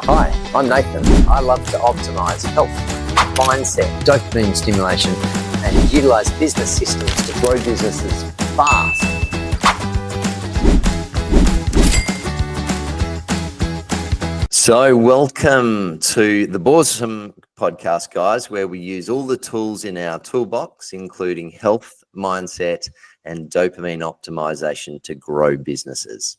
Hi, I'm Nathan. I love to optimize health, mindset, dopamine stimulation, and utilize business systems to grow businesses fast. So welcome to the Borom Podcast, guys, where we use all the tools in our toolbox, including health, mindset, and dopamine optimization to grow businesses.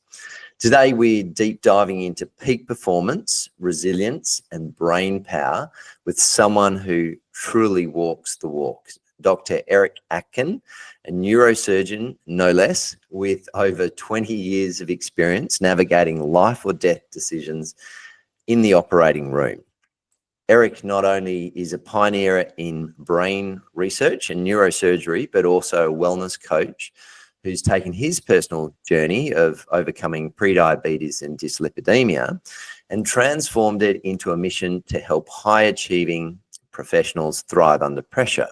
Today, we're deep diving into peak performance, resilience, and brain power with someone who truly walks the walk. Dr. Akin, a neurosurgeon, no less, with over 20 years of experience navigating life or death decisions in the operating room. Eric not only is a pioneer in brain research and neurosurgery, but also a wellness coach who's taken his personal journey of overcoming prediabetes and dyslipidemia and transformed it into a mission to help high-achieving professionals thrive under pressure.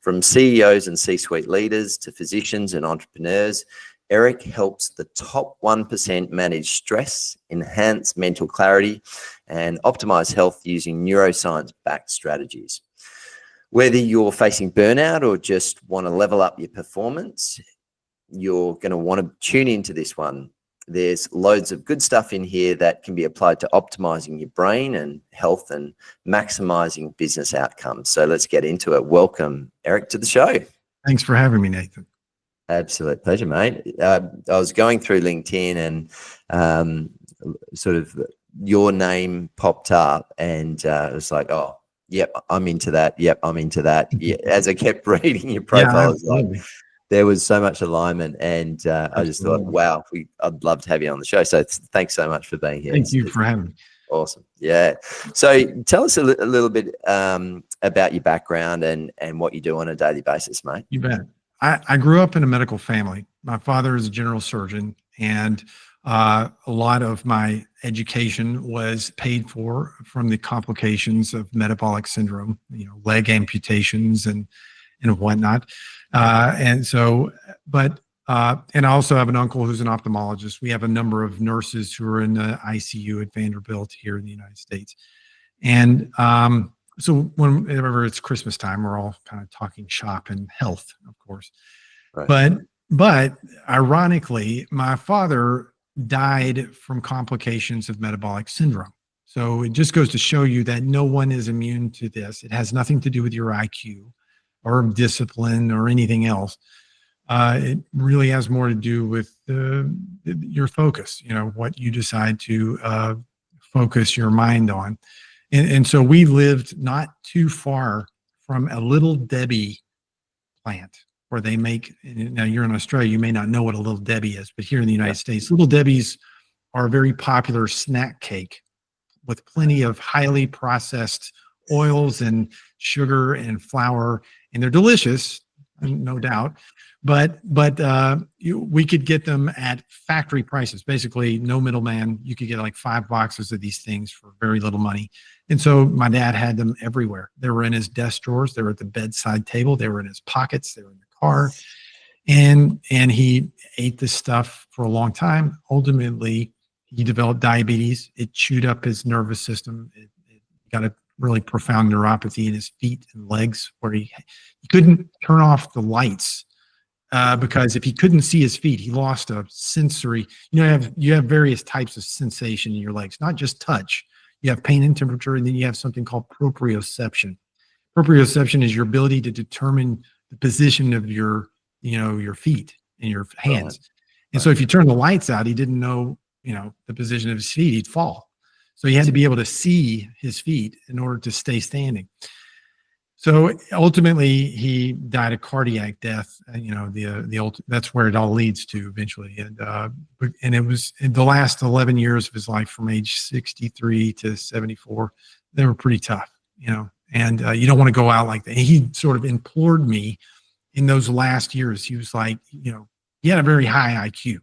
From CEOs and C-suite leaders to physicians and entrepreneurs, Eric helps the top 1% manage stress, enhance mental clarity, and optimize health using neuroscience-backed strategies. Whether you're facing burnout or just want to level up your performance, you're going to want to tune into this one. There's loads of good stuff in here that can be applied to optimizing your brain and health and maximizing business outcomes. So let's get into it. Welcome, Eric, to the show. Thanks for having me, Nathan. Absolute pleasure, mate. I was going through LinkedIn and sort of your name popped up and it was like, oh, yep, I'm into that. Yep, I'm into that. Yeah, as I kept reading your profile, there was so much alignment, and I just thought, wow, I'd love to have you on the show. So thanks so much for being here. Thank you for having me. Awesome. Yeah. So tell us a little bit about your background and what you do on a daily basis, mate. You bet. I grew up in a medical family. My father is a general surgeon, and a lot of my education was paid for from the complications of metabolic syndrome, leg amputations and whatnot. And I also have an uncle who's an ophthalmologist. We have a number of nurses who are in the ICU at Vanderbilt here in the United States. And so whenever it's Christmas time, we're all kind of talking shop and health, of course. Right. But ironically, my father died from complications of metabolic syndrome. So it just goes to show you that no one is immune to this. It has nothing to do with your IQ or discipline or anything else. It really has more to do with your focus, what you decide to focus your mind on. And so we lived not too far from a Little Debbie plant where they make, now you're in Australia, you may not know what a Little Debbie is, but here in the United States, Little Debbies are a very popular snack cake with plenty of highly processed oils and sugar and flour, and they're delicious, no doubt. But we could get them at factory prices, basically no middleman. You could get like 5 boxes of these things for very little money. And so my dad had them everywhere. They were in his desk drawers. They were at the bedside table. They were in his pockets. They were in the car. And he ate this stuff for a long time. Ultimately, he developed diabetes. It chewed up his nervous system. It got a really profound neuropathy in his feet and legs where he couldn't turn off the lights because if he couldn't see his feet, he lost a sensory. You have various types of sensation in your legs, not just touch. You have pain and temperature, and then you have something called proprioception. Proprioception is your ability to determine the position of your feet and your hands. And so if you turn the lights out, he didn't know, the position of his feet, he'd fall. So he had to be able to see his feet in order to stay standing. So ultimately, he died a cardiac death. That's where it all leads to eventually. And it was in the last 11 years of his life, from age 63 to 74. They were pretty tough, And you don't want to go out like that. He sort of implored me in those last years. He was like, he had a very high IQ,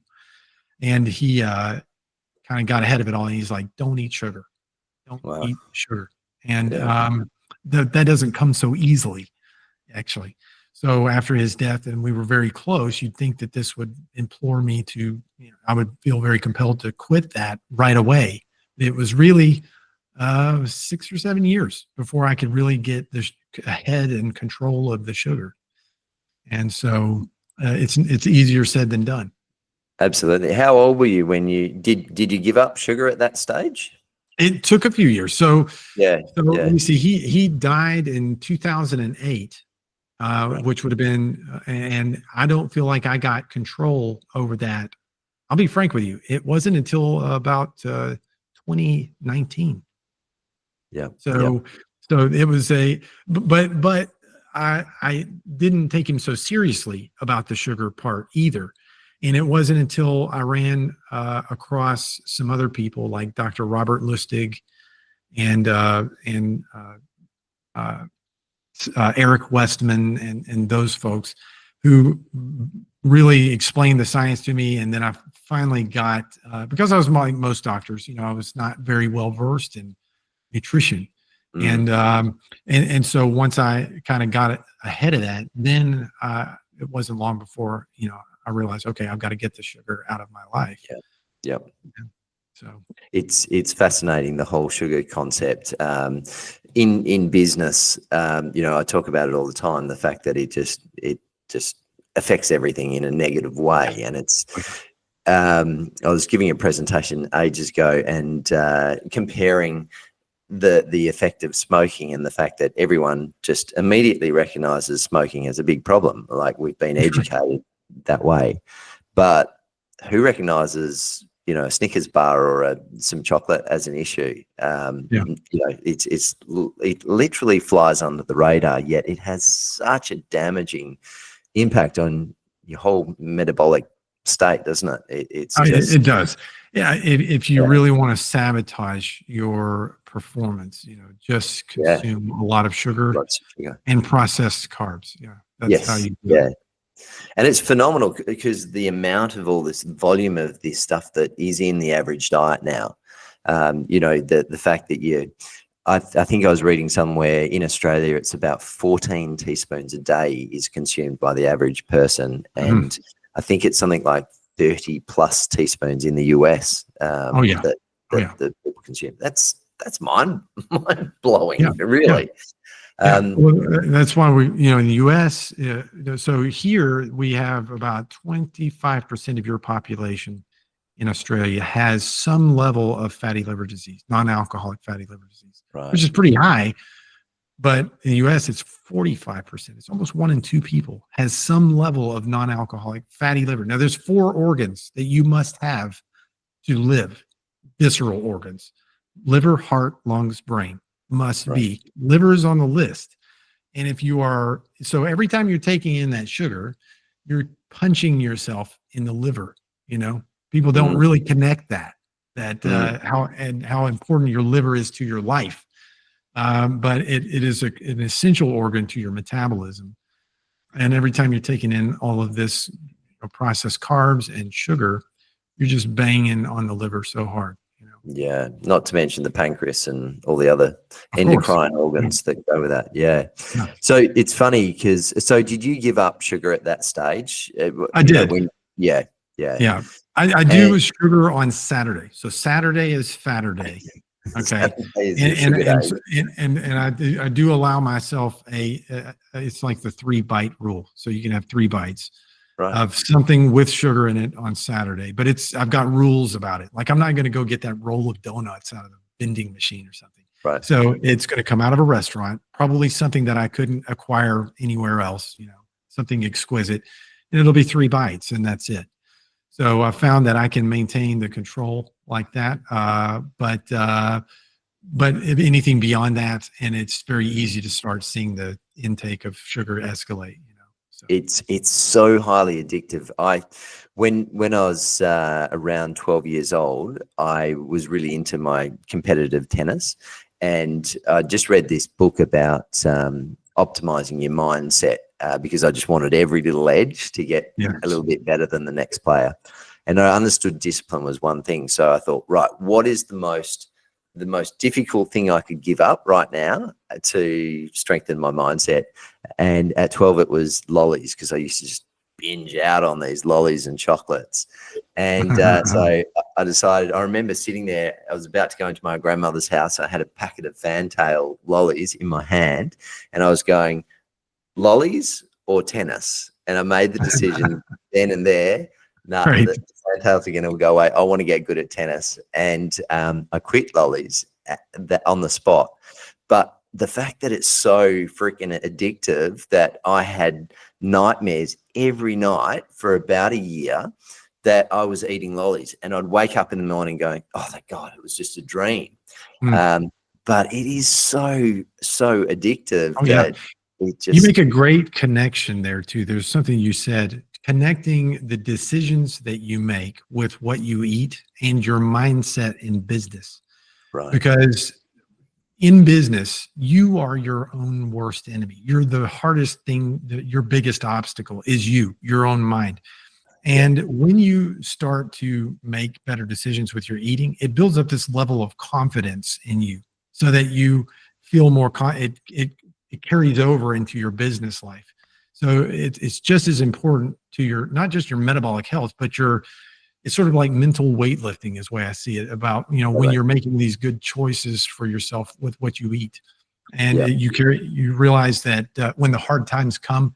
and he kind of got ahead of it all. And he's like, "Don't eat sugar. Don't eat sugar." And that doesn't come so easily, actually. So after his death, and we were very close, you'd think that this would implore me to, I would feel very compelled to quit that right away. It was really 6 or 7 years before I could really get ahead and control of the sugar. And so it's easier said than done. Absolutely. How old were you when you did you give up sugar at that stage? It took a few years. So let me see. He died in 2008, Right. which would have been, and I don't feel like I got control over that. I'll be frank with you. It wasn't until about 2019. Yeah. So it was but I didn't take him so seriously about the sugar part either. And it wasn't until I ran across some other people like Dr. Robert Lustig and Eric Westman and those folks who really explained the science to me. And then I finally got, because I was like most doctors, I was not very well versed in nutrition. And so once I kind of got it ahead of that, then it wasn't long before, I realized, okay, I've got to get the sugar out of my life. Yeah. So it's fascinating, the whole sugar concept. In business, I talk about it all the time, the fact that it just affects everything in a negative way. And it's I was giving a presentation ages ago and comparing the effect of smoking and the fact that everyone just immediately recognizes smoking as a big problem. Like, we've been educated that way, but who recognizes a Snickers bar or some chocolate as an issue? It literally flies under the radar, yet it has such a damaging impact on your whole metabolic state, doesn't it? It does. Yeah. If you really want to sabotage your performance, just consume a lot of sugar and processed carbs. Yeah. That's how you do it. And it's phenomenal because the amount of all this volume of this stuff that is in the average diet now, the fact that I think I was reading somewhere in Australia, it's about 14 teaspoons a day is consumed by the average person. And I think it's something like 30 plus teaspoons in the US that people consume. That's mind blowing, really. Well, that's why we, in the U.S., so here we have about 25% of your population in Australia has some level of fatty liver disease, non-alcoholic fatty liver disease, which is pretty high. But in the U.S., it's 45%. It's almost 1 in 2 people has some level of non-alcoholic fatty liver. Now, there's 4 organs that you must have to live, visceral organs: liver, heart, lungs, brain. Must be. Liver is on the list. And if you are, so every time you're taking in that sugar, you're punching yourself in the liver. People don't really connect that how important your liver is to your life. But it is an essential organ to your metabolism. And every time you're taking in all of this processed carbs and sugar, you're just banging on the liver so hard. Yeah, not to mention the pancreas and all the other endocrine organs that go with that. Yeah. So it's funny because, did you give up sugar at that stage? I did. Yeah. I do sugar on Saturday. So Saturday is fatter day. Okay. And I do allow myself it's like the 3-bite rule. So you can have 3 bites. Of something with sugar in it on Saturday, but I've got rules about it. Like, I'm not going to go get that roll of donuts out of the vending machine or something. So it's going to come out of a restaurant, probably something that I couldn't acquire anywhere else, something exquisite, and it'll be 3 bites and that's it. So I found that I can maintain the control like that. But if anything beyond that, and it's very easy to start seeing the intake of sugar escalate. So. It's so highly addictive. When I was around 12 years old, I was really into my competitive tennis, and I just read this book about optimizing your mindset because I just wanted every little edge to get a little bit better than the next player. And I understood discipline was one thing. So I thought, right, what is the most difficult thing I could give up right now to strengthen my mindset? And at 12, it was lollies, because I used to just binge out on these lollies and chocolates. And so I decided, I remember sitting there, I was about to go into my grandmother's house. I had a packet of fantail lollies in my hand, and I was going, lollies or tennis? And I made the decision then and there, no, Right. the fantails are going to go away. I want to get good at tennis. And I quit lollies on the spot. But the fact that it's so freaking addictive that I had nightmares every night for about a year that I was eating lollies, and I'd wake up in the morning going, oh, thank God, it was just a dream. But it is so addictive. Oh, yeah. It just, You make a great connection there too. There's something you said, connecting the decisions that you make with what you eat and your mindset in business. right. Because in business, you are your own worst enemy. You're the hardest thing, your biggest obstacle is your own mind. And when you start to make better decisions with your eating, it builds up this level of confidence in you so that you feel more, it carries over into your business life. So it's just as important to your, not just your metabolic health, but it's sort of like mental weightlifting is the way I see it, about, when you're making these good choices for yourself with what you eat. And you realize that when the hard times come,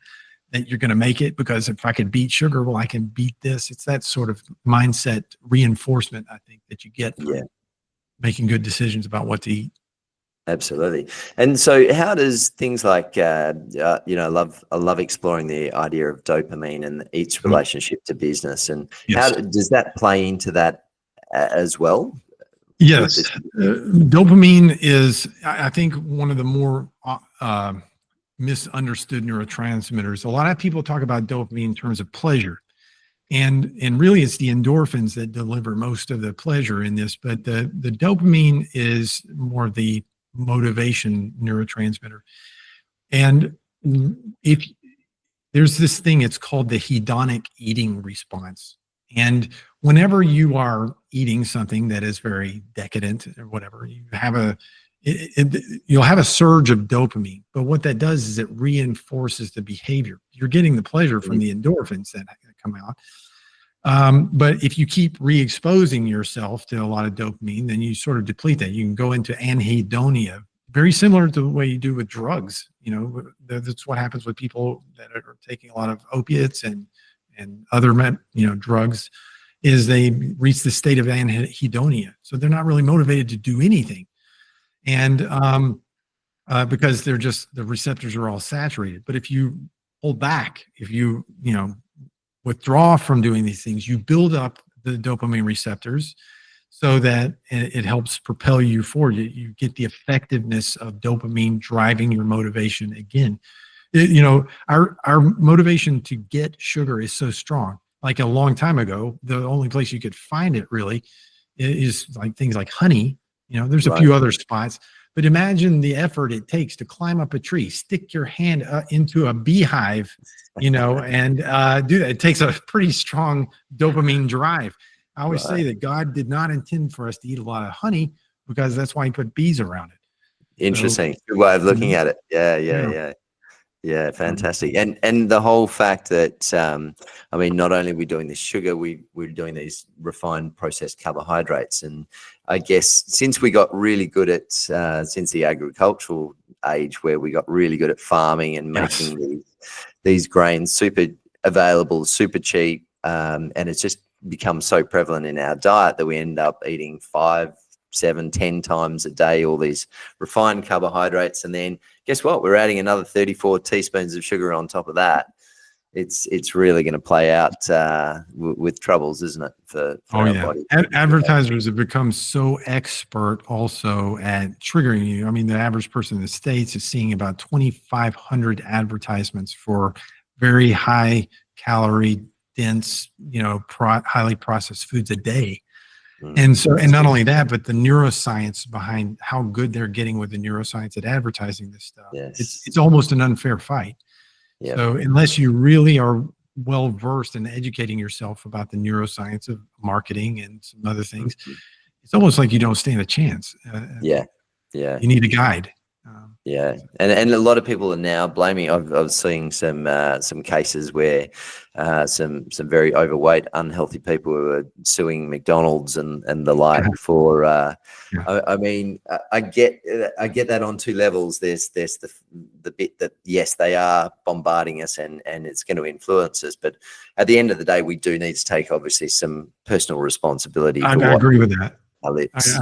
that you're going to make it, because if I can beat sugar, well, I can beat this. It's that sort of mindset reinforcement, I think, that you get from making good decisions about what to eat. Absolutely. And so how does things like, I love exploring the idea of dopamine and its relationship to business. And how does that play into that as well? Yes. Dopamine is, I think, one of the more misunderstood neurotransmitters. A lot of people talk about dopamine in terms of pleasure. And really it's the endorphins that deliver most of the pleasure in this, but the dopamine is more of the motivation neurotransmitter. And if there's this thing, it's called the hedonic eating response. And whenever you are eating something that is very decadent or whatever, you have you'll have a surge of dopamine. But what that does is it reinforces the behavior. You're getting the pleasure from the endorphins that come out. But if you keep re-exposing yourself to a lot of dopamine, then you sort of deplete that. You can go into anhedonia, very similar to the way you do with drugs. That's what happens with people that are taking a lot of opiates and other drugs, is they reach the state of anhedonia. So they're not really motivated to do anything. And because the receptors are all saturated. But if you hold back, if you withdraw from doing these things, you build up the dopamine receptors so that it helps propel you forward. You get the effectiveness of dopamine driving your motivation again. Our motivation to get sugar is so strong. Like a long time ago, the only place you could find it really is like things like honey. There's a few other spots, but imagine the effort it takes to climb up a tree, stick your hand into a beehive, and do that. It takes a pretty strong dopamine drive. I always say that God did not intend for us to eat a lot of honey, because that's why he put bees around it. Interesting. Good way of looking at it. Yeah, fantastic. And the whole fact that, not only are we doing this sugar, we're doing these refined processed carbohydrates. And I guess since we got really good at, since the agricultural age, where we got really good at farming and making these grains super available, super cheap, and it's just become so prevalent in our diet that we end up eating 5, 7, 10 times a day, all these refined carbohydrates. And then guess what? We're adding another 34 teaspoons of sugar on top of that. It's really going to play out with troubles, isn't it? For our body. Advertisers have become so expert also at triggering you. The average person in the States is seeing about 2,500 advertisements for very high calorie dense, highly processed foods a day. And not only that, but the neuroscience behind how good they're getting with the neuroscience at advertising this stuff. It's almost an unfair fight. So unless you really are well versed in educating yourself about the neuroscience of marketing and some other things, it's almost like you don't stand a chance. You need a guide. Yeah, and a lot of people are now blaming. I've seen some cases where some very overweight, unhealthy people who are suing McDonald's and the like for. I mean, I get that on two levels. There's the bit that yes, they are bombarding us and it's going to influence us, but at the end of the day, we do need to take obviously some personal responsibility. I agree with that. I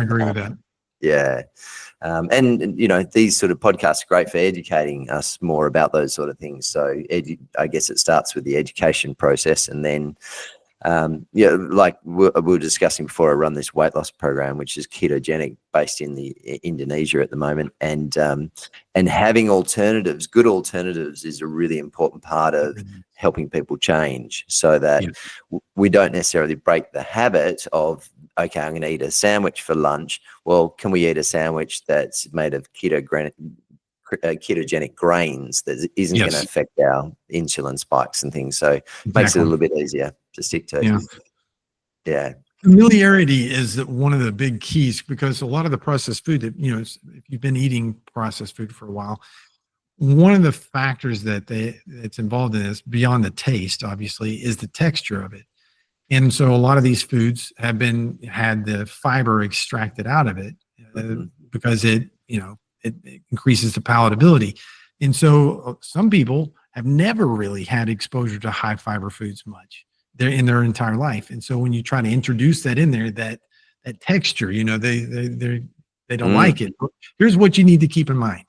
agree with that. Yeah. And you know, these sort of podcasts are great for educating us more about those sort of things. So I guess it starts with the education process, and then like we were discussing before, I run this weight loss program which is ketogenic, based in Indonesia at the moment, and having alternatives, good alternatives, is a really important part of helping people change, so that we don't necessarily break the habit of, okay, I'm going to eat a sandwich for lunch. Well, can we eat a sandwich that's made of ketogenic grains that isn't going to affect our insulin spikes and things? So it makes it a little bit easier to stick to. Yeah. Familiarity is one of the big keys, because a lot of the processed food that, you know, if you've been eating processed food for a while, one of the factors that's involved in this, beyond the taste, obviously, is the texture of it. And so a lot of these foods have had the fiber extracted out of it because it increases the palatability. And so some people have never really had exposure to high fiber foods much in their entire life. And so when you try to introduce that in there, that texture, you know, they don't like it. Here's what you need to keep in mind,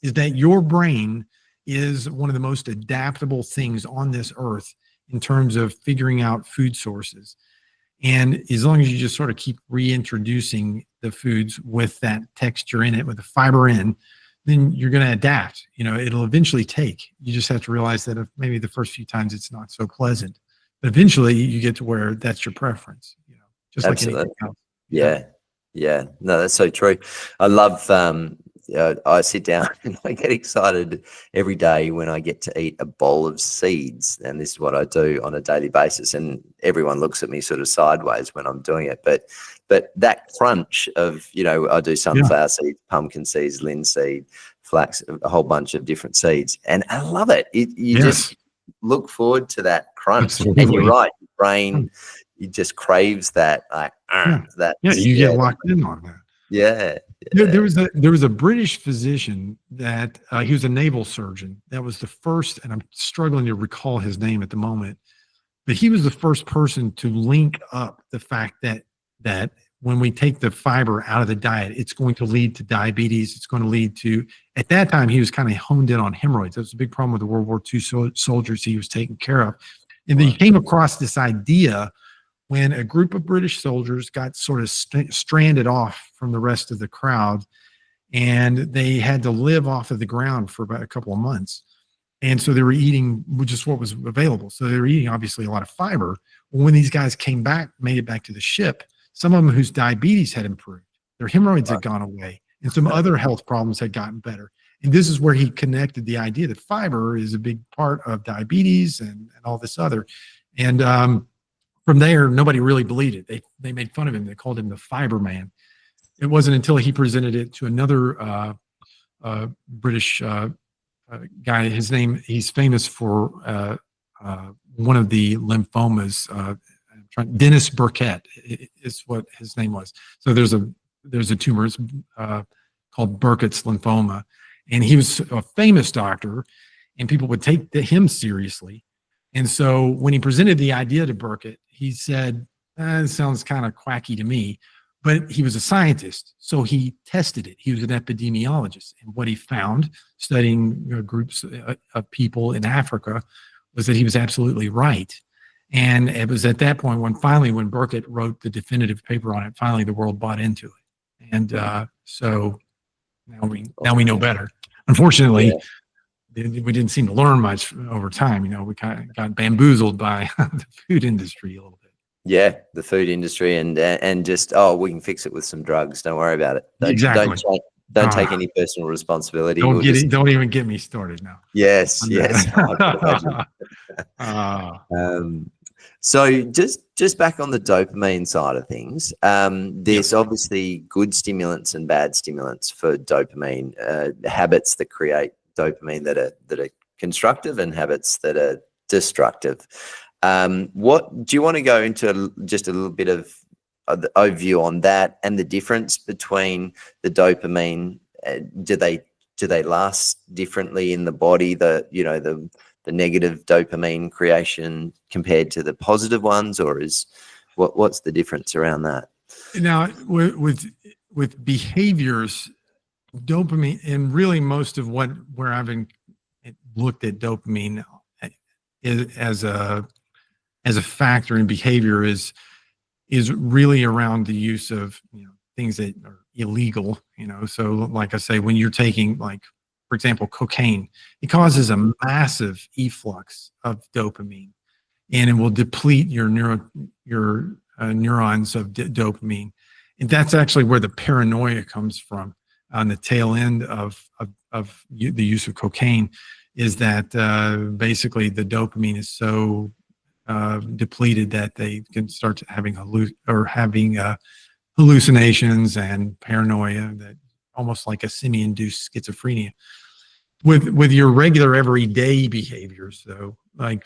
is that your brain is one of the most adaptable things on this earth in terms of figuring out food sources. And as long as you just sort of keep reintroducing the foods with that texture in it, with the fiber in, then you're going to adapt. You know, it'll eventually take. You just have to realize that if maybe the first few times it's not so pleasant, but eventually you get to where that's your preference. You know, just Absolutely. like anything else. Yeah. No, that's so true. I love. I sit down and I get excited every day when I get to eat a bowl of seeds, and this is what I do on a daily basis. And everyone looks at me sort of sideways when I'm doing it, but that crunch of, you know, I do sunflower seeds, pumpkin seeds, linseed, flax, a whole bunch of different seeds, and I love it. You just look forward to that crunch. Absolutely. And you're right, your brain, it just craves that, like you get locked in on that. Yeah. There was a British physician that he was a naval surgeon. That was the first, and I'm struggling to recall his name at the moment, but he was the first person to link up the fact that when we take the fiber out of the diet, it's going to lead to diabetes. It's going to lead to, at that time, he was kind of honed in on hemorrhoids. That was a big problem with the World War II soldiers he was taking care of. And then he came across this idea when a group of British soldiers got sort of stranded off from the rest of the crowd, and they had to live off of the ground for about a couple of months. And so they were eating just what was available. So they were eating obviously a lot of fiber. When these guys came back, made it back to the ship, some of them whose diabetes had improved, their hemorrhoids had gone away, and some other health problems had gotten better. And this is where he connected the idea that fiber is a big part of diabetes and all this other. And from there, nobody really believed it. They made fun of him. They called him the fiber man. It wasn't until he presented it to another British guy. He's famous for one of the lymphomas. Dennis Burkitt is what his name was. So there's a tumor called Burkitt's lymphoma, and he was a famous doctor, and people would take him seriously. And so when he presented the idea to Burkitt, he said, "It sounds kind of quacky to me," but he was a scientist, so he tested it. He was an epidemiologist, and what he found, studying groups of people in Africa, was that he was absolutely right. And it was at that point when Burkitt wrote the definitive paper on it, finally the world bought into it. And so now we know better. Unfortunately, we didn't seem to learn much over time. You know, we kind of got bamboozled by the food industry a little bit. Yeah, the food industry and just, we can fix it with some drugs. Don't worry about it. Exactly. Don't take any personal responsibility. Don't even get me started now. Yes. So just back on the dopamine side of things, there's obviously good stimulants and bad stimulants for dopamine, habits that create dopamine that are constructive and habits that are destructive. What do you want to go into just a little bit of the overview on that and the difference between the dopamine? Do they last differently in the body? The negative dopamine creation compared to the positive ones, or what's the difference around that? Now, with behaviors, dopamine, and really most of where I've looked at dopamine as a factor in behavior is really around the use of things that are illegal. So like I say, when you're taking, like, for example, cocaine, it causes a massive efflux of dopamine, and it will deplete your neurons of dopamine. And that's actually where the paranoia comes from on the tail end of the use of cocaine, is that basically the dopamine is so depleted that they can start having hallucinations and paranoia, that almost like a semi-induced schizophrenia. With your regular everyday behaviors, though, like,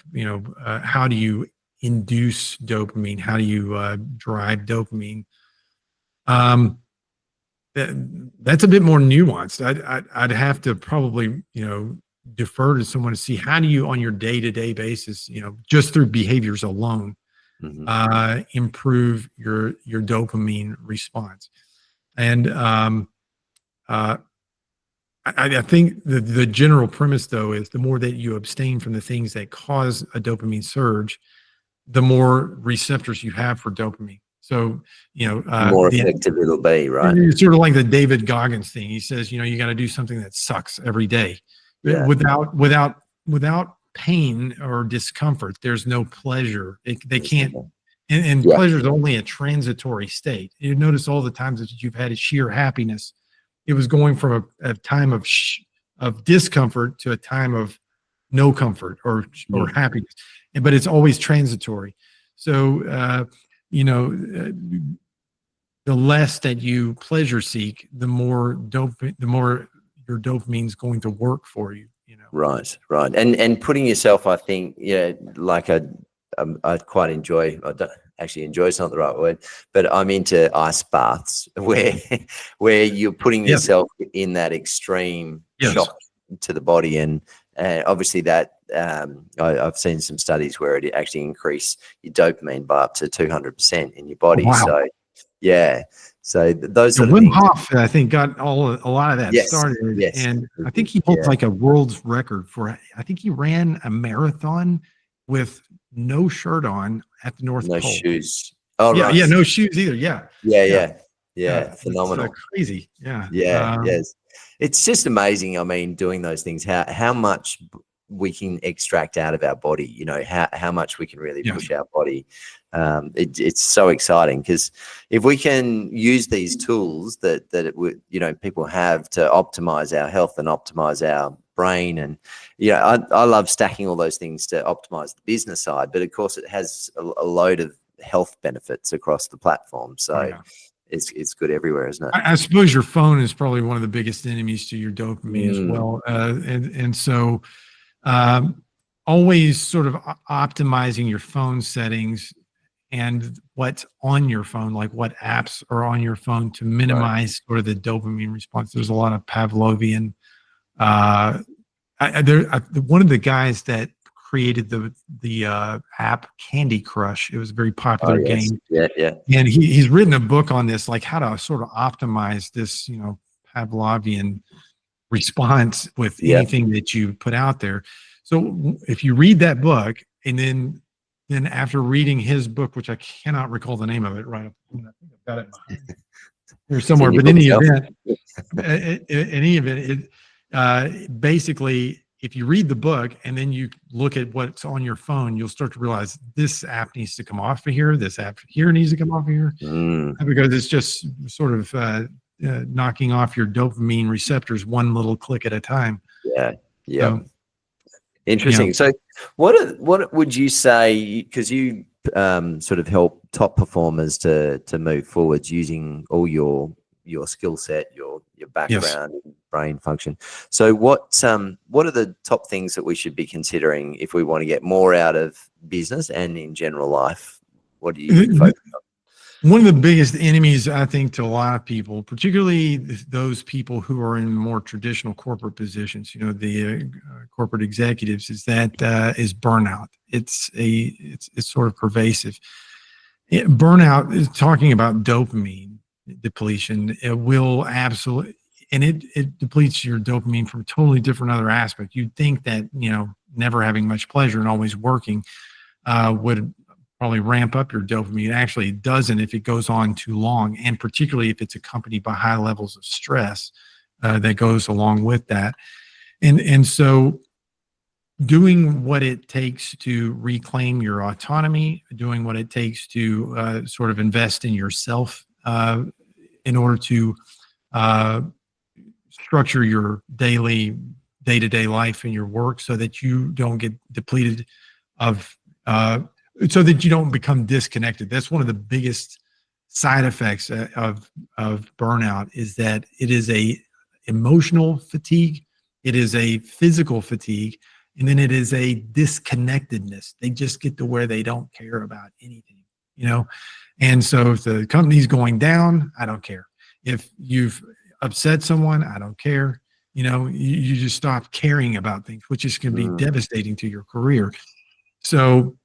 how do you induce dopamine? How do you drive dopamine? That's a bit more nuanced. I'd have to probably, defer to someone to see how do you, on your day-to-day basis, just through behaviors alone, improve your dopamine response. And I think the general premise, though, is the more that you abstain from the things that cause a dopamine surge, the more receptors you have for dopamine. So, more effective it'll be, right? It's sort of like the David Goggins thing. He says, you got to do something that sucks every day. Yeah. Without pain or discomfort, there's no pleasure. They can't, and pleasure is only a transitory state. You notice all the times that you've had a sheer happiness, it was going from a time of discomfort to a time of no comfort or happiness, but it's always transitory. So, the less that you pleasure seek, the more your dopamine's going to work for you. Right. And putting yourself, I think, like I quite enjoy. I don't actually enjoy, is not the right word, but I'm into ice baths where you're putting yourself in that extreme shock to the body, and obviously that I've seen some studies where it actually increased your dopamine by up to 200% in your body. Wow. So so those sort of things. Wim Hof, I think, got a lot of that started, and I think he holds like a world's record for. I think he ran a marathon with no shirt on at the North Pole. No shoes. Oh, yeah, right. Yeah, no shoes either. Yeah. Phenomenal. It's crazy. Yeah. Yes. It's just amazing. I mean, doing those things, how much we can extract out of our body, how much we can really push our body. It's so exciting, because if we can use these tools that it would, people have to optimize our health and optimize our brain, and I love stacking all those things to optimize the business side, but of course it has a load of health benefits across the platform. So it's good everywhere, isn't it? I suppose your phone is probably one of the biggest enemies to your dopamine as well, and so always sort of optimizing your phone settings and what's on your phone, like what apps are on your phone, to minimize sort of the dopamine response. There's a lot of Pavlovian. One of the guys that created the app Candy Crush, it was a very popular game. Yeah. And he's written a book on this, like how to sort of optimize this, Pavlovian response with anything that you put out there. So if you read that book, and then after reading his book, which I cannot recall the name of it right, I think I've got it here somewhere, but in any event, basically, if you read the book and then you look at what's on your phone, you'll start to realize this app needs to come off of here, this app here needs to come off of here, because it's just sort of knocking off your dopamine receptors one little click at a time. Interesting. So what would you say, because you sort of help top performers to move forwards using all your skill set, your background, brain function. So what are the top things that we should be considering if we want to get more out of business and in general life? What do you focus on? One of the biggest enemies, I think, to a lot of people, particularly those people who are in more traditional corporate positions, the corporate executives, is burnout. It's sort of pervasive. Burnout is talking about dopamine depletion. It will absolutely, and it depletes your dopamine from a totally different other aspect. You'd think that, never having much pleasure and always working would probably ramp up your dopamine. Actually, it doesn't if it goes on too long, and particularly if it's accompanied by high levels of stress that goes along with that. And so doing what it takes to reclaim your autonomy, doing what it takes to sort of invest in yourself in order to structure your day-to-day life and your work so that you don't get depleted of so that you don't become disconnected. That's one of the biggest side effects of burnout, is that it is a emotional fatigue, it is a physical fatigue, and then it is a disconnectedness. They just get to where they don't care about anything, And so if the company's going down, I don't care. If you've upset someone, I don't care. You just stop caring about things, which is going to be devastating to your career. So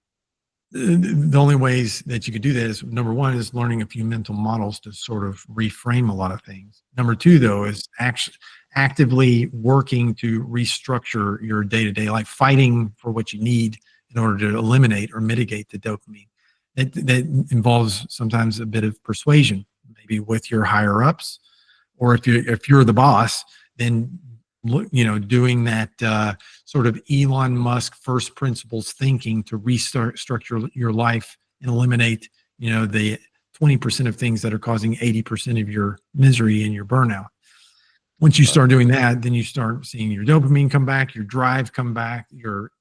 the only ways that you could do that is, number one, is learning a few mental models to sort of reframe a lot of things. Number two, though, is actually actively working to restructure your day-to-day life, fighting for what you need in order to eliminate or mitigate the dopamine. That involves sometimes a bit of persuasion, maybe with your higher ups, or if you're the boss, then doing that sort of Elon Musk first principles thinking to restructure your life and eliminate, the 20% of things that are causing 80% of your misery and your burnout. Once you start doing that, then you start seeing your dopamine come back, your drive come back, your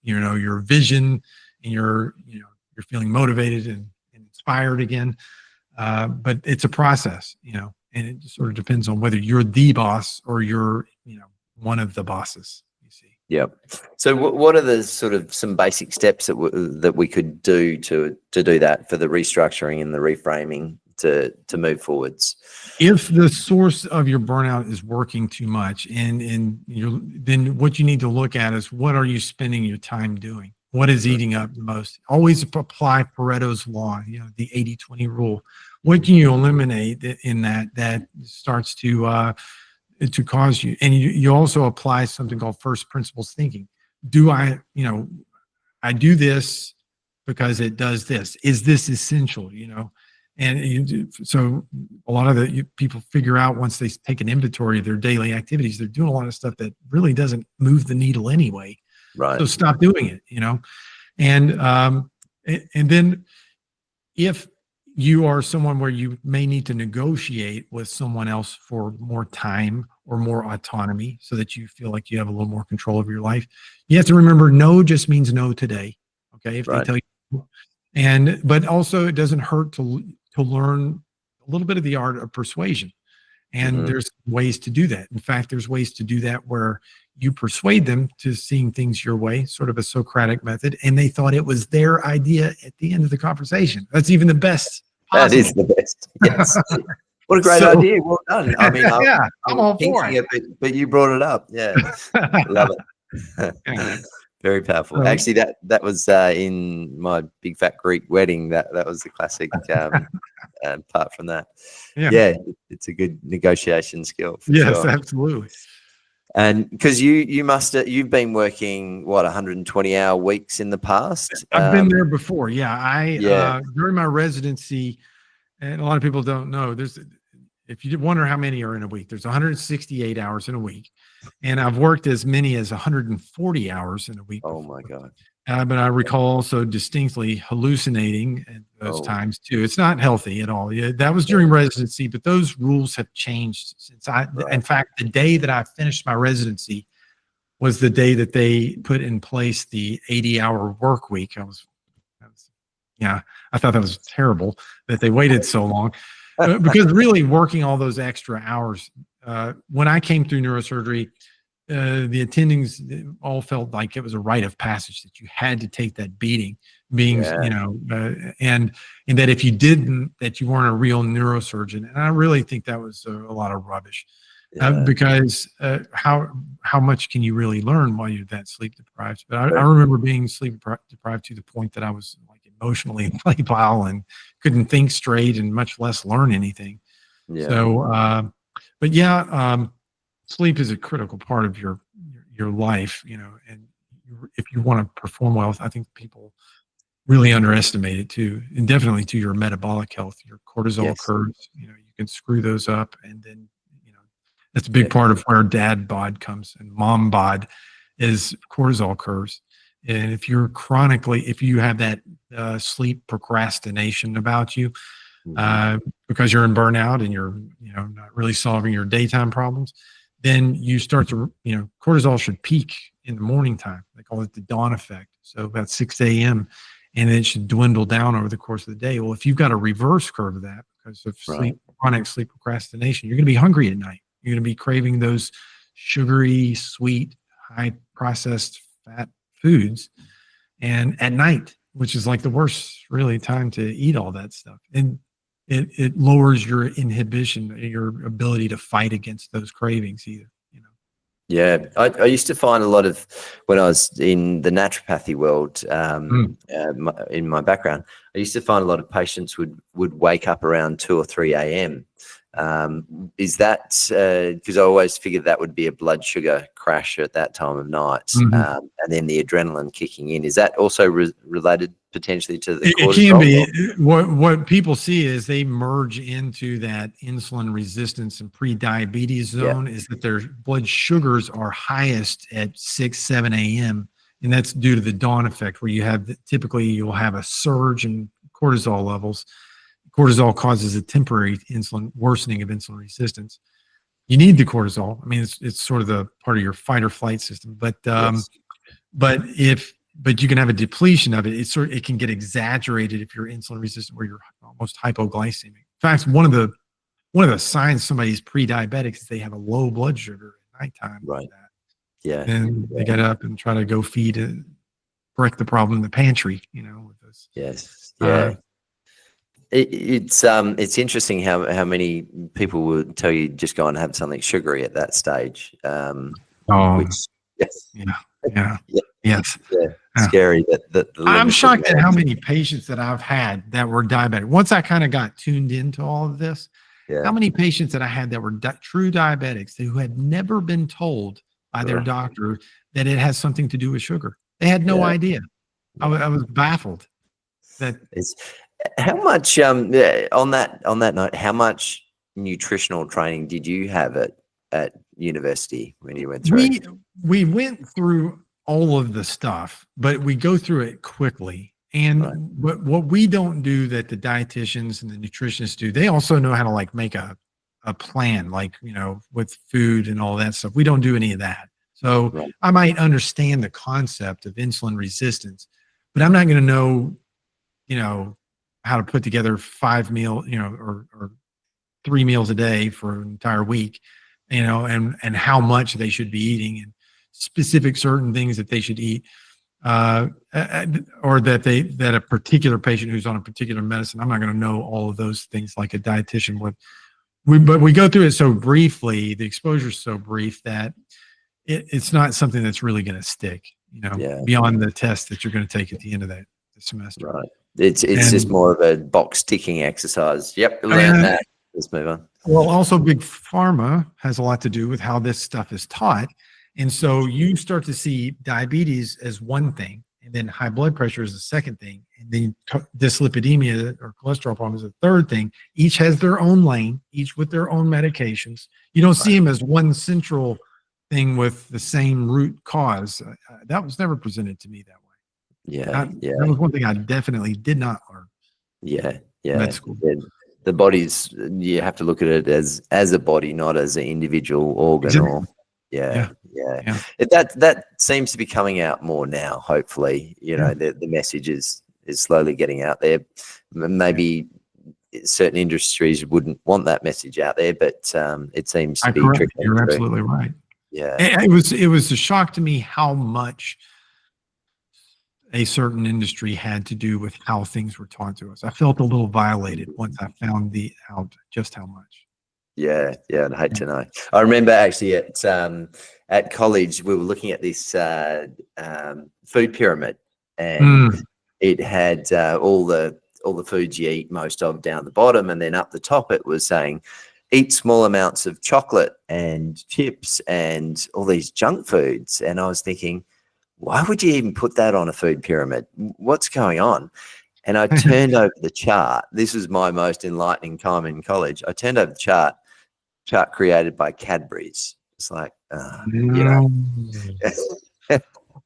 vision, and you're feeling motivated and inspired again. But it's a process, and it sort of depends on whether you're the boss or you're, one of the bosses, you see. Yeah. So what are the sort of some basic steps that we could do to do that, for the restructuring and the reframing to move forwards? If the source of your burnout is working too much, then what you need to look at is, what are you spending your time doing? What is eating up the most? Always apply Pareto's law, the 80-20 rule. What can you eliminate in that starts to cause you? And you also apply something called first principles thinking. Do I do this because it does this? Is this essential? And so a lot of the people figure out, once they take an inventory of their daily activities, they're doing a lot of stuff that really doesn't move the needle anyway. Right. So stop doing it, and then if you are someone where you may need to negotiate with someone else for more time or more autonomy so that you feel like you have a little more control of your life, you have to remember, no just means no today. Okay. If they tell you, but also it doesn't hurt to learn a little bit of the art of persuasion. And there's ways to do that. In fact, there's ways to do that where you persuade them to seeing things your way, sort of a Socratic method, and they thought it was their idea at the end of the conversation. That's even the best possible. That is the best. Yes. What a great idea. Well done. I mean, I'm all for it. But you brought it up. Yeah. Love it. Very powerful. Actually, that was in my big fat Greek wedding. That was the classic part from that. Yeah, it's a good negotiation skill. Yes, sure. Absolutely. And because you've been working 120-hour weeks in the past. I've been there before. Yeah, during my residency, and a lot of people don't know, if you wonder how many are in a week, there's 168 hours in a week, and I've worked as many as 140 hours in a week. Oh my God. But I recall also distinctly hallucinating at those times too. It's not healthy at all. Yeah, that was during residency, but those rules have changed since in fact, the day that I finished my residency was the day that they put in place the 80-hour work week. I was Yeah, I thought that was terrible that they waited so long. Because really working all those extra hours, when I came through neurosurgery, the attendings all felt like it was a rite of passage that you had to take that beating, being, and that if you didn't, that you weren't a real neurosurgeon. And I really think that was a lot of rubbish, because how much can you really learn while you're that sleep deprived? But I remember being sleep deprived to the point that I was like emotionally labile and couldn't think straight and much less learn anything. So, but sleep is a critical part of your life, and if you want to perform well, I think people really underestimate it too, and definitely to your metabolic health, your cortisol curves, you can screw those up, and then, that's a big part of where dad bod comes and mom bod is cortisol curves. And if you have that sleep procrastination about you, because you're in burnout and you're, not really solving your daytime problems, then you start to, cortisol should peak in the morning time. They call it the dawn effect. So about 6 a.m. and it should dwindle down over the course of the day. Well, if you've got a reverse curve of that because of chronic sleep procrastination, you're going to be hungry at night. You're going to be craving those sugary, sweet, high processed fat foods. And at night, which is like the worst really time to eat all that stuff. And it lowers your inhibition, your ability to fight against those cravings either. Yeah, I used to find a lot of, when I was in the naturopathy world, in my background, I used to find a lot of patients would wake up around 2 or 3 a.m. Is that because I always figured that would be a blood sugar crash at that time of night, and then the adrenaline kicking in? Is that also related potentially to the cortisol? It can be. What people see is they merge into that insulin resistance and pre-diabetes zone, is that their blood sugars are highest at 6, 7 a.m. And that's due to the dawn effect, where typically you'll have a surge in cortisol levels. Cortisol causes a temporary worsening of insulin resistance. You need the cortisol. I mean, it's sort of the part of your fight or flight system, but you can have a depletion of it. It can get exaggerated if you're insulin resistant, where you're almost hypoglycemic. In fact, one of the signs somebody's pre-diabetic is they have a low blood sugar at nighttime. Right. And they get up and try to go feed and correct the problem in the pantry. With this. Yes. Yeah. It's interesting how many people will tell you just go and have something sugary at that stage. Scary. I'm shocked at how many patients that I've had that were diabetic. Once I kind of got tuned into all of this, how many patients that I had that were true diabetics who had never been told by their doctor that it has something to do with sugar. They had no idea. I was baffled. How much on that note, how much nutritional training did you have at university when you went through? We went through all of the stuff, but we go through it quickly. And what we don't do that the dietitians and the nutritionists do, they also know how to make a plan, with food and all that stuff. We don't do any of that. So I might understand the concept of insulin resistance, but I'm not going to know, how to put together 5 meals, or 3 meals a day for an entire week, and how much they should be eating, and specific certain things that they should eat, or that a particular patient who's on a particular medicine, I'm not going to know all of those things like a dietitian would. But we go through it so briefly, the exposure is so brief that it's not something that's really going to stick, beyond the test that you're going to take at the end of the semester. Right. It's just more of a box ticking exercise. Yep, learn that. Let's move on. Well, also big pharma has a lot to do with how this stuff is taught. And so you start to see diabetes as one thing, and then high blood pressure is the second thing, and then dyslipidemia or cholesterol problem is the third thing. Each has their own lane, each with their own medications. You don't see them as one central thing with the same root cause. That was never presented to me that way. That was one thing I definitely did not learn. Med school. The body's, you have to look at it as a body, not as an individual organ. Exactly. That seems to be coming out more now. Hopefully, the message is is slowly getting out there. Maybe certain industries wouldn't want that message out there, but it seems to be trickling You're through. absolutely right. Yeah. It was a shock to me how much a certain industry had to do with how things were taught to us. I felt a little violated once I found out just how much. Yeah, I'd hate to know. I remember actually at college we were looking at this food pyramid, and it had all the foods you eat most of down the bottom, and then up the top it was saying eat small amounts of chocolate and chips and all these junk foods. And I was thinking, why would you even put that on a food pyramid? What's going on? And I turned over the chart. This was my most enlightening time in college. I turned over the chart created by Cadbury's. It's like, you know,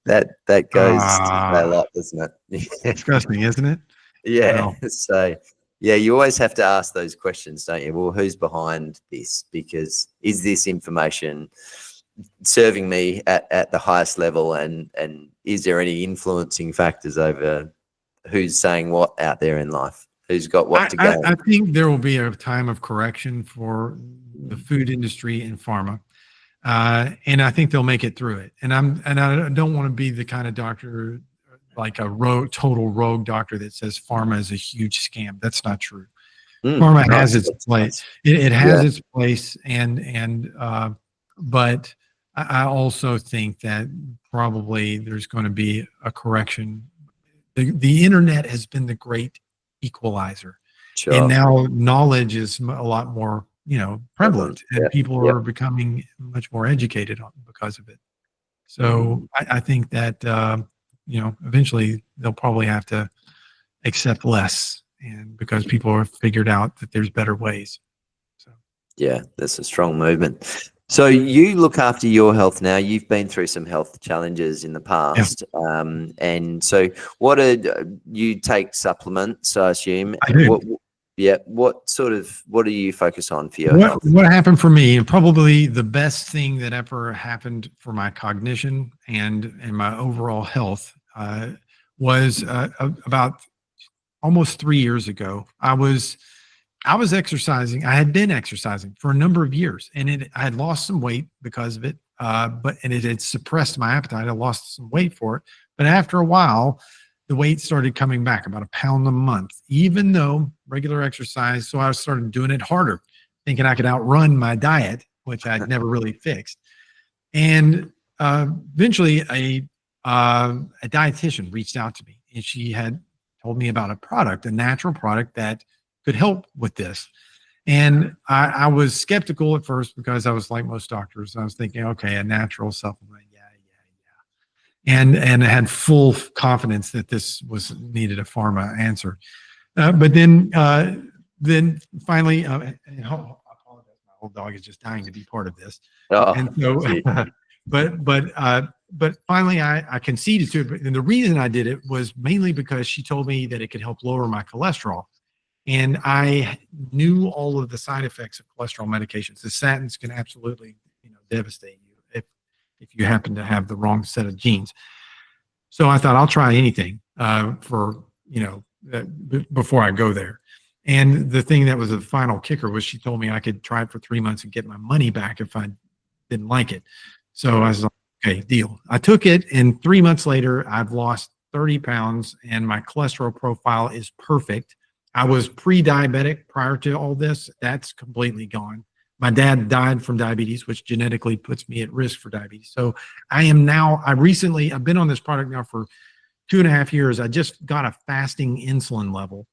that goes a lot, doesn't it? Disgusting, isn't it? Yeah. No. So, yeah, you always have to ask those questions, don't you? Well, who's behind this? Because is this information serving me at the highest level, and is there any influencing factors over who's saying what out there in life? Who's got what to go? I think there will be a time of correction for the food industry and pharma. And I think they'll make it through it. And I don't want to be the kind of doctor, like a total rogue doctor that says pharma is a huge scam. That's not true. Pharma has its place. It has its place. But I also think that probably there's going to be a correction. The internet has been the great equalizer. Sure. And now knowledge is a lot more, prevalent, and people are becoming much more educated because of it. So I think that, eventually they'll probably have to accept less, and because people have figured out that there's better ways. So, yeah, that's a strong movement. So you look after your health now. You've been through some health challenges in the past. And so you take supplements, I assume? I do. What do you focus on for your health? What happened for me, and probably the best thing that ever happened for my cognition and my overall health was about almost 3 years ago. I was exercising. I had been exercising for a number of years, and I had lost some weight because of it. But it had suppressed my appetite. I lost some weight for it. But after a while, the weight started coming back, about 1 pound a month, even though regular exercise. So I started doing it harder, thinking I could outrun my diet, which I'd never really fixed. And eventually a dietitian reached out to me, and she had told me about a natural product that could help with this. And I was skeptical at first, because I was like most doctors. I was thinking, okay, a natural supplement. And I had full confidence that this needed a pharma answer. But then finally, I apologize, my old dog is just dying to be part of this. And so, but finally I conceded to it. And the reason I did it was mainly because she told me that it could help lower my cholesterol. And I knew all of the side effects of cholesterol medications. The statins can absolutely, devastate you if you happen to have the wrong set of genes. So I thought I'll try anything before I go there. And the thing that was the final kicker was she told me I could try it for 3 months and get my money back if I didn't like it. So I was like, okay, deal. I took it, and 3 months later, I've lost 30 pounds, and my cholesterol profile is perfect. I was pre-diabetic prior to all this. That's completely gone. My dad died from diabetes, which genetically puts me at risk for diabetes. So I've been on this product now for 2.5 years. I just got a fasting insulin level,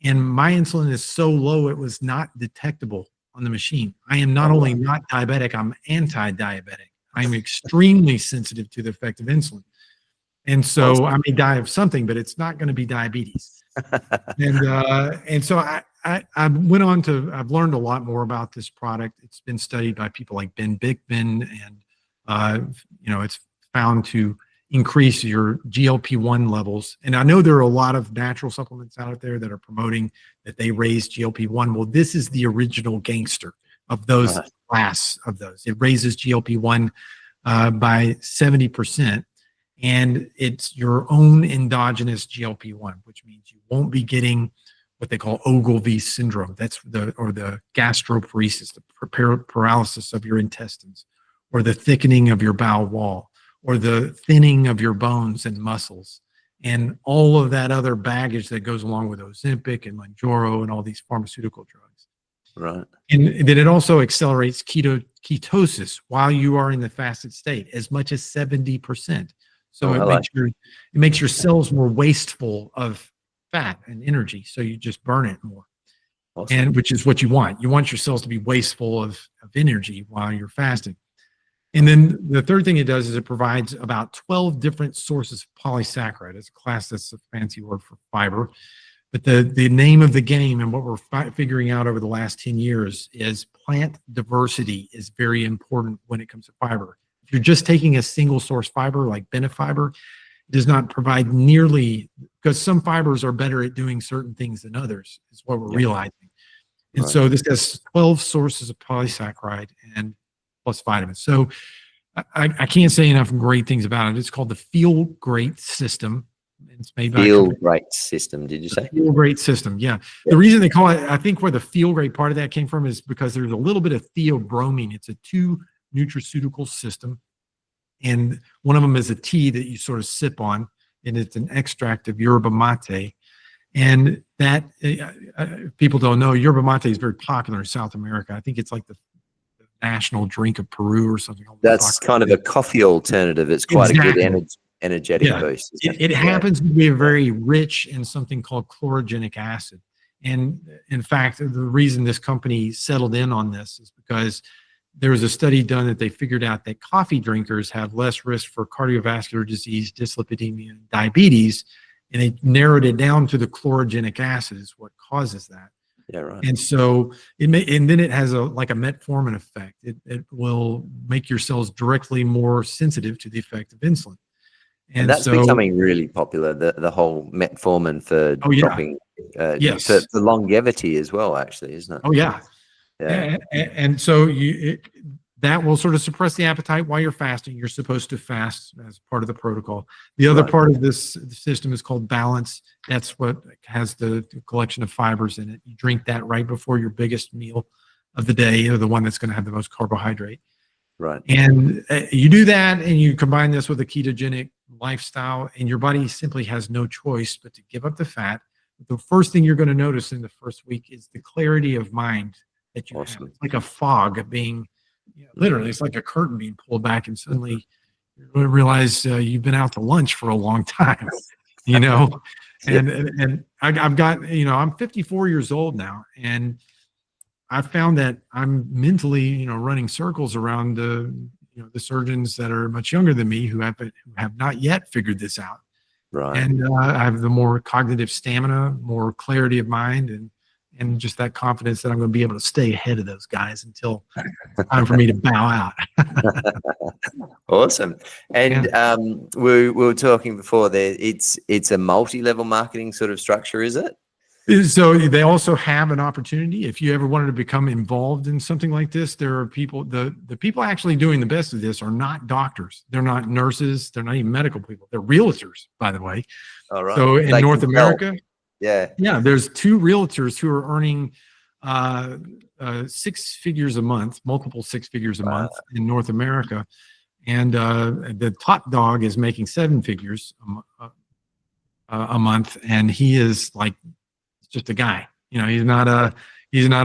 and my insulin is so low, it was not detectable on the machine. I am not only not diabetic, I'm anti-diabetic. I'm extremely sensitive to the effect of insulin. And so I may die of something, but it's not going to be diabetes. And so I went on I've learned a lot more about this product. It's been studied by people like Ben Bickman, and it's found to increase your GLP-1 levels. And I know there are a lot of natural supplements out there that are promoting that they raise GLP-1. Well, this is the original gangster of those class of those. It raises GLP-1 by 70%. And it's your own endogenous GLP-1, which means you won't be getting what they call Ogilvy syndrome. That's the gastroparesis, the paralysis of your intestines, or the thickening of your bowel wall, or the thinning of your bones and muscles, and all of that other baggage that goes along with Ozempic and Mounjaro and all these pharmaceutical drugs. Right. And then it also accelerates ketosis while you are in the fasted state, as much as 70%. So it makes your cells more wasteful of fat and energy, so you just burn it more. Awesome. And which is what you want. You want your cells to be wasteful of energy while you're fasting. And then the third thing it does is it provides about 12 different sources of polysaccharide. It's a class that's a fancy word for fiber. But the name of the game and what we're figuring out over the last 10 years is plant diversity is very important when it comes to fiber. If you're just taking a single source fiber like benefiber, it does not provide nearly, because some fibers are better at doing certain things than others, is what we're realizing. And so this has 12 sources of polysaccharide and plus vitamins. So I can't say enough great things about it. It's called the Feel Great System. It's made by Feel Great System, did you say? Feel Great System, yeah. The reason they call it, I think where the Feel Great part of that came from is because there's a little bit of theobromine. It's a 2-nutraceutical system. And one of them is a tea that you sort of sip on, and it's an extract of yerba mate. And that, people don't know, yerba mate is very popular in South America. I think it's like the national drink of Peru or something. That's kind of a coffee alternative. It's quite a good energetic boost. It happens to be very rich in something called chlorogenic acid. And in fact, the reason this company settled in on this is because there was a study done that they figured out that coffee drinkers have less risk for cardiovascular disease, dyslipidemia, and diabetes. And they narrowed it down to the chlorogenic acid is what causes that. Yeah, right. And so and then it has a metformin effect. It will make your cells directly more sensitive to the effect of insulin. And that's becoming really popular, the whole metformin for dropping, for longevity as well, actually, isn't it? Oh, yeah. Yeah. And so that will sort of suppress the appetite while you're fasting. You're supposed to fast as part of the protocol. The other part of this system is called balance. That's what has the collection of fibers in it. You drink that right before your biggest meal of the day, or the one that's going to have the most carbohydrate. Right. And you do that, and you combine this with a ketogenic lifestyle, and your body simply has no choice but to give up the fat. The first thing you're going to notice in the first week is the clarity of mind that you have. It's like a fog being, literally, it's like a curtain being pulled back, and suddenly you realize you've been out to lunch for a long time, And I've got, I'm 54 years old now, and I found that I'm mentally, running circles around the surgeons that are much younger than me who have not yet figured this out. Right. And I have the more cognitive stamina, more clarity of mind, and just that confidence that I'm going to be able to stay ahead of those guys until it's time for me to bow out. Awesome. And we were talking before there, it's a multi-level marketing sort of structure, is it? So they also have an opportunity. If you ever wanted to become involved in something like this, there are people, the people actually doing the best of this are not doctors. They're not nurses. They're not even medical people. They're realtors, by the way. All right. So in North America, there's 2 realtors who are earning 6 figures a month, multiple 6 figures a month in North America. And the top dog is making 7 figures a month. And he is like, just a guy, he's not a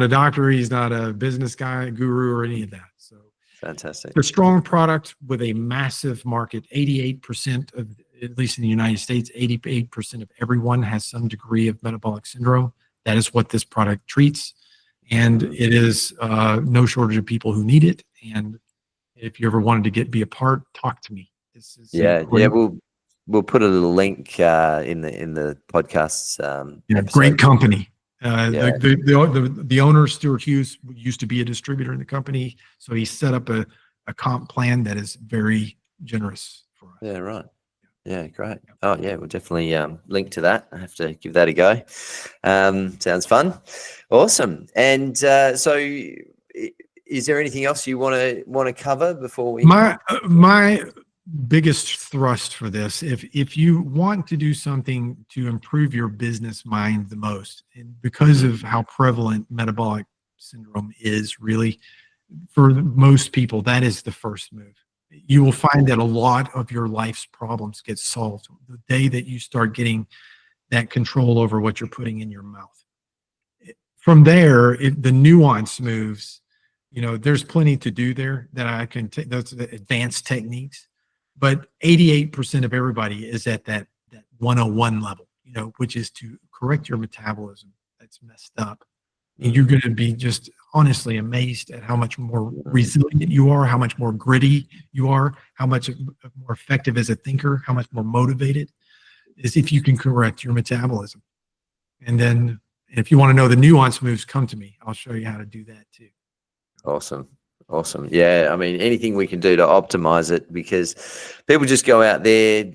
doctor, he's not a business guy, guru, or any of that. So fantastic. A strong product with a massive market. 88% of, at least in the United States, 88% of everyone has some degree of metabolic syndrome. That is what this product treats, and it is no shortage of people who need it. And if you ever wanted to be a part, talk to me. This is We'll put a little link in the podcast's great company. The owner, Stuart Hughes, used to be a distributor in the company, so he set up a comp plan that is very generous for us. Yeah, right. Yeah, great. Oh, yeah, we'll definitely link to that. I have to give that a go. Sounds fun. Awesome. And so, is there anything else you want to cover before we? biggest thrust for this, if you want to do something to improve your business mind the most, and because of how prevalent metabolic syndrome is, really for most people, that is the first move. You will find that a lot of your life's problems get solved the day that you start getting that control over what you're putting in your mouth. From there, the nuance moves, there's plenty to do there that I can take. Those are the advanced techniques. But 88% of everybody is at that 101 level, which is to correct your metabolism that's messed up. And you're going to be just honestly amazed at how much more resilient you are, how much more gritty you are, how much more effective as a thinker, how much more motivated is if you can correct your metabolism. And then if you want to know the nuance moves, come to me. I'll show you how to do that too. Awesome. Yeah. I mean, anything we can do to optimize it, because people just go out there,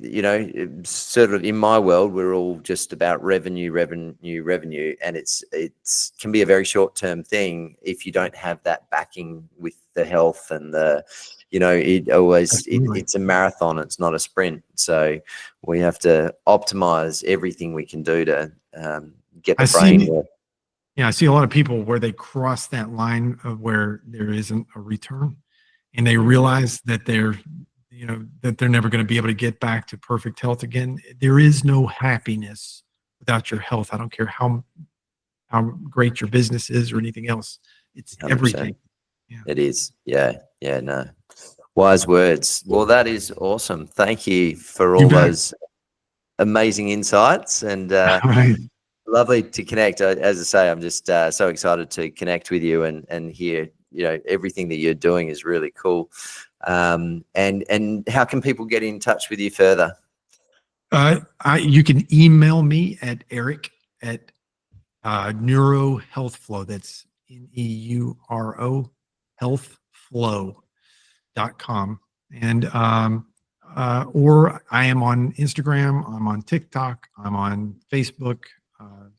sort of in my world, we're all just about revenue. And it's can be a very short-term thing if you don't have that backing with the health and it's a marathon. It's not a sprint. So we have to optimize everything we can do to get the brain there. Yeah, I see a lot of people where they cross that line of where there isn't a return, and they realize that they're never going to be able to get back to perfect health again. There is no happiness without your health. I don't care how great your business is or anything else. It's 100%. Everything. Yeah. It is. Yeah. No. Wise words. Well, that is awesome. Thank you for all those amazing insights, and right. Lovely to connect. As I say, I'm just so excited to connect with you and hear, everything that you're doing is really cool. And how can people get in touch with you further? You can email me at Eric at NeuroHealthFlow. That's NEURO healthflow.com. And or I am on Instagram. I'm on TikTok. I'm on Facebook.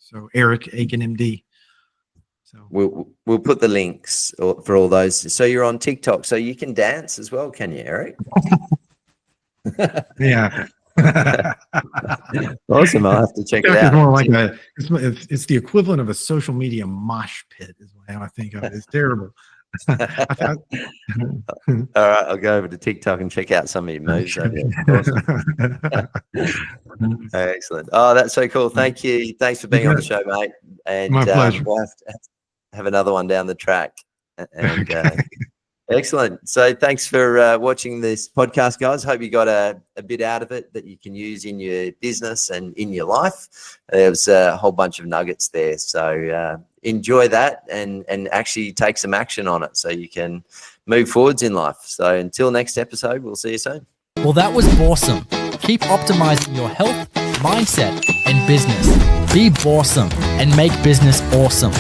So Eric Akin MD. So we'll put the links for all those. So you're on TikTok, so you can dance as well, can you, Eric? Yeah. Awesome. I'll have to check it out. It's more like it's the equivalent of a social media mosh pit is how I think of it. It's terrible. All right, I'll go over to TikTok and check out some of your moves. Awesome. Excellent. Oh, that's so cool. Thank you. Thanks for being on the show, mate. And my pleasure. We'll have another one down the track. And excellent. So thanks for watching this podcast, guys. Hope you got a bit out of it that you can use in your business and in your life. There was a whole bunch of nuggets there. So enjoy that and actually take some action on it so you can move forwards in life. So until next episode, we'll see you soon. Well, that was awesome. Keep optimizing your health, mindset, and business. Be boresome and make business awesome.